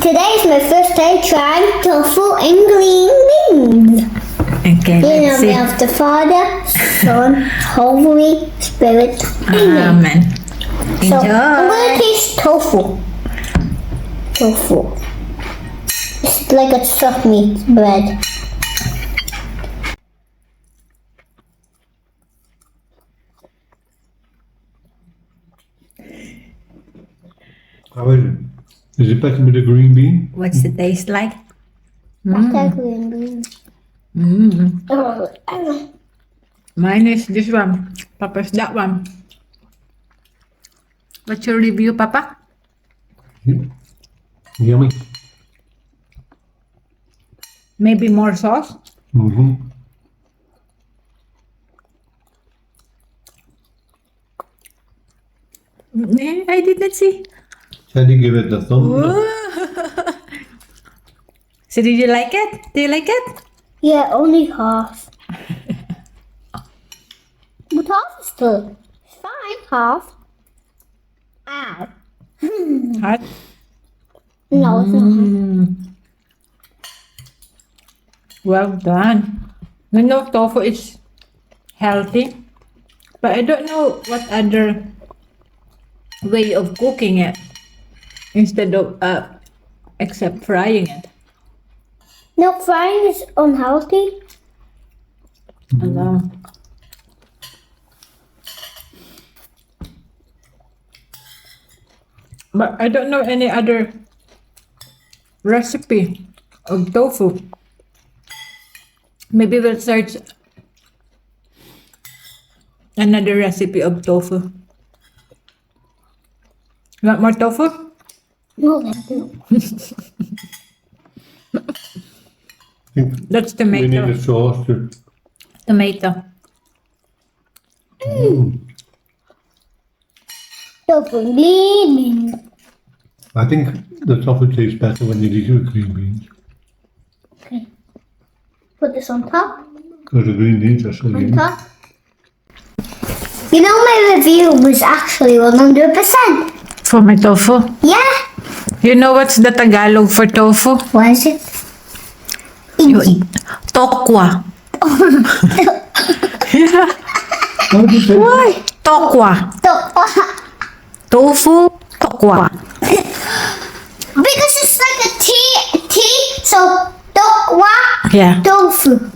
Today is my first time trying tofu and green beans. Okay, In the let's see. name of the Father, Son, Holy Spirit. Amen. Amen. So I'm gonna Enjoy. taste tofu. Tofu. It's like a stuffed meat bread. How is it? Is it better with the green bean? What's the taste like? After green beans. Mm. Oh, Mine is this one. Papa's that one. What's your review, Papa? Yummy. Maybe more sauce? Mm-hmm. I didn't see. Teddy give it the thumb up. So did you like it? Do you like it? yeah, only half. But half is still fine. Half. Ow. Hot? No, it's not. Mm. Well done. I know tofu is healthy, but I don't know what other way of cooking it instead of except frying it. No, frying is unhealthy. I know. But I don't know any other recipe of tofu. Maybe we'll search another recipe of tofu. You want more tofu? No, thank you. That's We need tomato. the sauce to... Tomato. Tofu and green beans. I think the tofu tastes better when you eat with green beans. Okay. Put this on top. Because the green beans are so On yummy. top. You know my review was actually 100%. For my tofu. Yeah. You know what's the Tagalog for tofu? What is it? Inchi. Tokwa. How do you say? Why? Tokwa. Tofu, tokwa. Because it's like a T, so tokwa, Yeah. tofu.